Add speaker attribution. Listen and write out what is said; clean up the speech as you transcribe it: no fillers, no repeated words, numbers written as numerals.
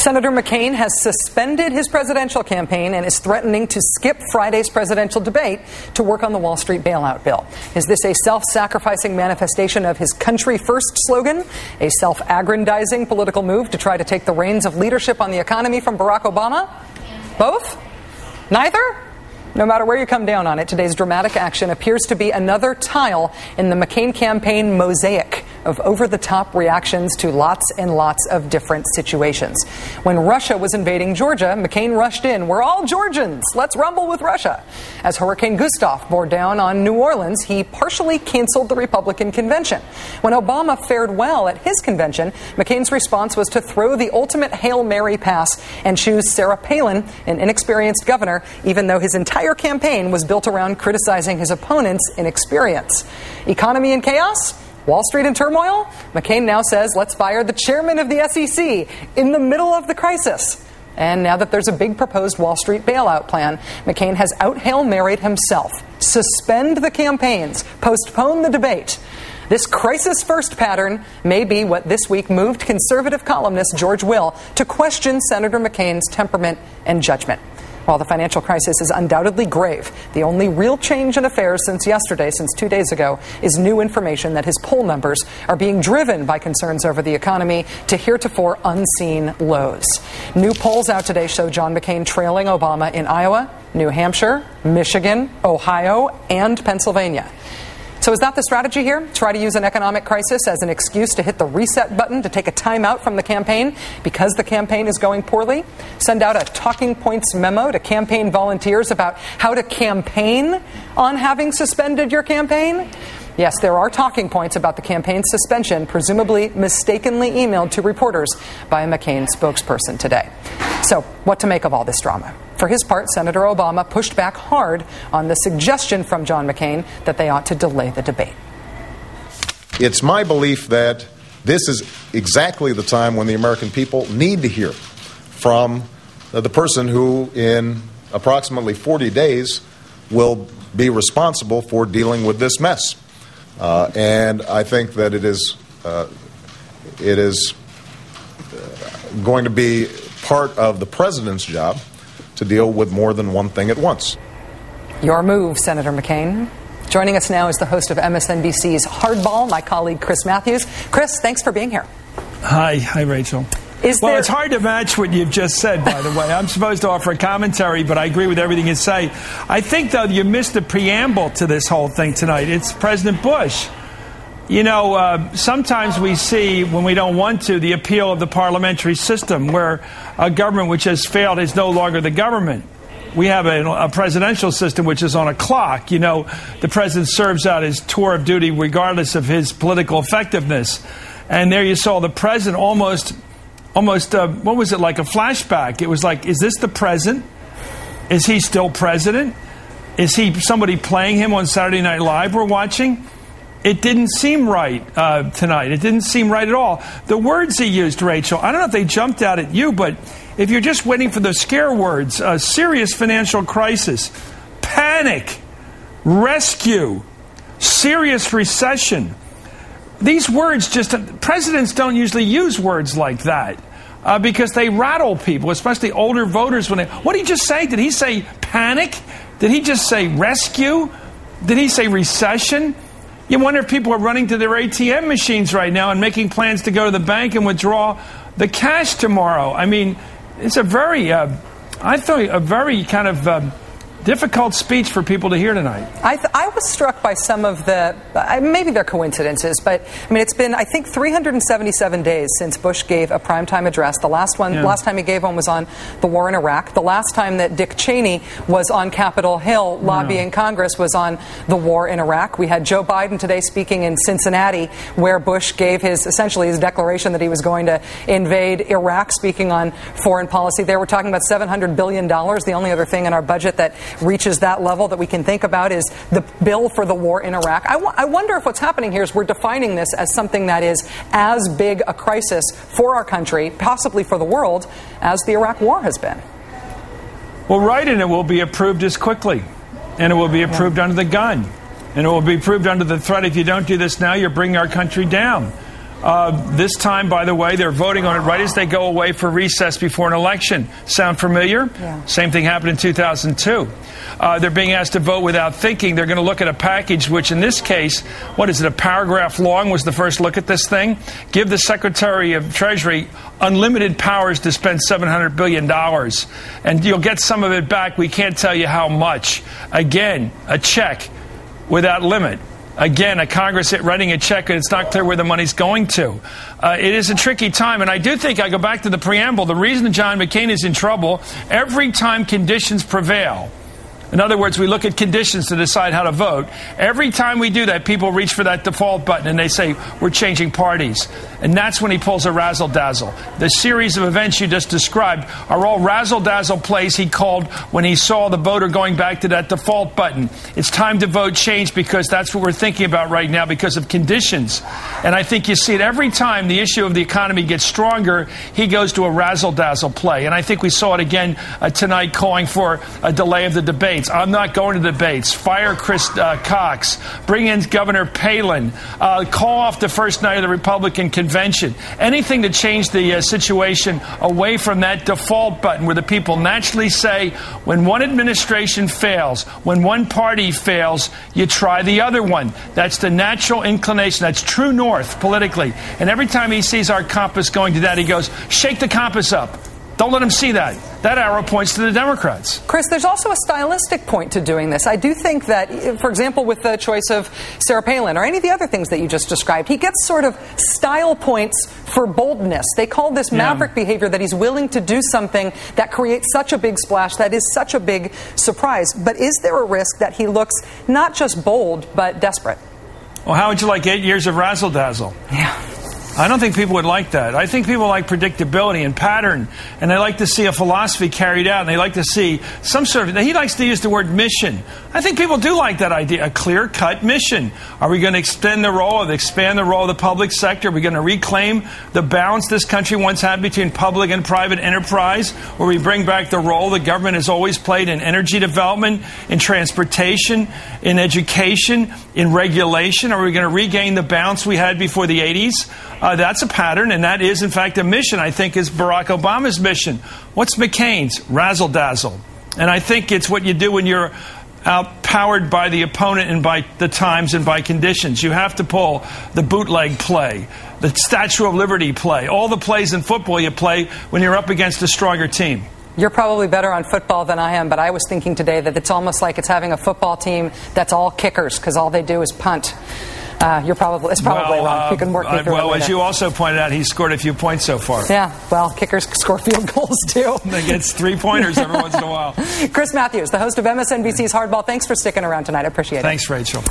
Speaker 1: Senator McCain has suspended his presidential campaign and is threatening to skip Friday's presidential debate to work on the Wall Street bailout bill. Is this a self-sacrificing manifestation of his country first slogan, a self-aggrandizing political move to try to take the reins of leadership on the economy from Barack Obama? Both? Neither? No matter where you come down on it, today's dramatic action appears to be another tile in the McCain campaign mosaic of over-the-top reactions to lots and lots of different situations. When Russia was invading Georgia, McCain rushed in. We're all Georgians. Let's rumble with Russia. As Hurricane Gustav bore down on New Orleans, he partially canceled the Republican convention. When Obama fared well at his convention, McCain's response was to throw the ultimate Hail Mary pass and choose Sarah Palin, an inexperienced governor, even though his entire campaign was built around criticizing his opponent's inexperience. Economy in chaos? Wall Street in turmoil? McCain now says, let's fire the chairman of the SEC in the middle of the crisis. And now that there's a big proposed Wall Street bailout plan, McCain has out-Hail Married himself. Suspend the campaigns. Postpone the debate. This crisis-first pattern may be what this week moved conservative columnist George Will to question Senator McCain's temperament and judgment. While the financial crisis is undoubtedly grave, the only real change in affairs since yesterday, since 2 days ago, is new information that his poll numbers are being driven by concerns over the economy to heretofore unseen lows. New polls out today show John McCain trailing Obama in Iowa, New Hampshire, Michigan, Ohio, and Pennsylvania. So is that the strategy here? Try to use an economic crisis as an excuse to hit the reset button to take a time out from the campaign because the campaign is going poorly? Send out a talking points memo to campaign volunteers about how to campaign on having suspended your campaign? Yes, there are talking points about the campaign suspension, presumably mistakenly emailed to reporters by a McCain spokesperson today. So, what to make of all this drama? For his part, Senator Obama pushed back hard on the suggestion from John McCain that they ought to delay the debate.
Speaker 2: It's my belief that this is exactly the time when the American people need to hear from the person who, in approximately 40 days, will be responsible for dealing with this mess. And I think that it is going to be part of the president's job to deal with more than one thing at once.
Speaker 1: Your move, Senator McCain. Joining us now is the host of MSNBC's Hardball, my colleague Chris Matthews. Chris, thanks for being here.
Speaker 3: Hi, Rachel. It's hard to match what you've just said, by the way. I'm supposed to offer a commentary, but I agree with everything you say. I think, though, you missed the preamble to this whole thing tonight. It's President Bush. You know, sometimes we see, when we don't want to, the appeal of the parliamentary system, where a government which has failed is no longer the government. We have a presidential system which is on a clock. You know, the president serves out his tour of duty regardless of his political effectiveness. And there you saw the president almost, what was it, like a flashback? It was like, is this the present? Is he still president? Is he somebody playing him on Saturday Night Live we're watching? It didn't seem right tonight. It didn't seem right at all. The words he used, Rachel, I don't know if they jumped out at you, but if you're just waiting for the scare words, serious financial crisis, panic, rescue, serious recession, these words presidents don't usually use words like that because they rattle people, especially older voters. What did he just say? Did he say panic? Did he just say rescue? Did he say recession? You wonder if people are running to their ATM machines right now and making plans to go to the bank and withdraw the cash tomorrow. I mean, it's a very kind of difficult speech for people to hear tonight.
Speaker 1: I was struck by some of the, maybe they're coincidences, but I mean, it's been, I think, 377 days since Bush gave a primetime address. Last time he gave one was on the war in Iraq. The last time that Dick Cheney was on Capitol Hill lobbying Congress was on the war in Iraq. We had Joe Biden today speaking in Cincinnati, where Bush gave essentially his declaration that he was going to invade Iraq, speaking on foreign policy. There we're talking about $700 billion. The only other thing in our budget that reaches that level that we can think about is the bill for the war in Iraq. I wonder if what's happening here is we're defining this as something that is as big a crisis for our country, possibly for the world, as the Iraq war has been.
Speaker 3: Well, right, and it will be approved as quickly, and it will be approved under the gun, and it will be approved under the threat, if you don't do this now, you're bringing our country down. This time, by the way, they're voting on it right as they go away for recess before an election. Sound familiar?
Speaker 1: Yeah.
Speaker 3: Same thing happened in 2002. They're being asked to vote without thinking. They're going to look at a package, which in this case, what is it, a paragraph long was the first look at this thing? Give the Secretary of Treasury unlimited powers to spend $700 billion. And you'll get some of it back. We can't tell you how much. Again, a check without limit. Again, a Congress writing a check and it's not clear where the money's going to. It is a tricky time. And I do think, I go back to the preamble, the reason John McCain is in trouble, every time conditions prevail, in other words, we look at conditions to decide how to vote. Every time we do that, people reach for that default button and they say, we're changing parties. And that's when he pulls a razzle dazzle. The series of events you just described are all razzle dazzle plays he called when he saw the voter going back to that default button. It's time to vote change because that's what we're thinking about right now because of conditions. And I think you see it every time the issue of the economy gets stronger, he goes to a razzle dazzle play. And I think we saw it again tonight calling for a delay of the debates. I'm not going to debates. Fire Chris Cox. Bring in Governor Palin. Call off the first night of the Republican convention. Anything to change the situation away from that default button where the people naturally say, when one administration fails, when one party fails, you try the other one. That's the natural inclination. That's true north politically. And every time he sees our compass going to that, he goes, shake the compass up. Don't let them see that. That arrow points to the Democrats.
Speaker 1: Chris, there's also a stylistic point to doing this. I do think that, for example, with the choice of Sarah Palin or any of the other things that you just described, he gets sort of style points for boldness. They call this maverick behavior, that he's willing to do something that creates such a big splash, that is such a big surprise. But is there a risk that he looks not just bold, but desperate?
Speaker 3: Well, how would you like 8 years of razzle-dazzle?
Speaker 1: Yeah.
Speaker 3: I don't think people would like that. I think people like predictability and pattern, and they like to see a philosophy carried out, and they like to see some sort of... He likes to use the word mission. I think people do like that idea, a clear-cut mission. Are we going to expand the role of the public sector? Are we going to reclaim the balance this country once had between public and private enterprise, where we bring back the role the government has always played in energy development, in transportation, in education, in regulation? Are we going to regain the balance we had before the 80s? That's a pattern, and that is, in fact, a mission, I think, is Barack Obama's mission. What's McCain's? Razzle-dazzle. And I think it's what you do when you're outpowered by the opponent and by the times and by conditions. You have to pull the bootleg play, the Statue of Liberty play, all the plays in football you play when you're up against a stronger team.
Speaker 1: You're probably better on football than I am, but I was thinking today that it's almost like it's having a football team that's all kickers because all they do is punt. It's probably wrong. You can work me through it later.
Speaker 3: As you also pointed out, he's scored a few points so far.
Speaker 1: Yeah, well, kickers score field goals, too.
Speaker 3: They get 3-pointers every once in a while.
Speaker 1: Chris Matthews, the host of MSNBC's Hardball, thanks for sticking around tonight. I appreciate it.
Speaker 3: Thanks, Rachel.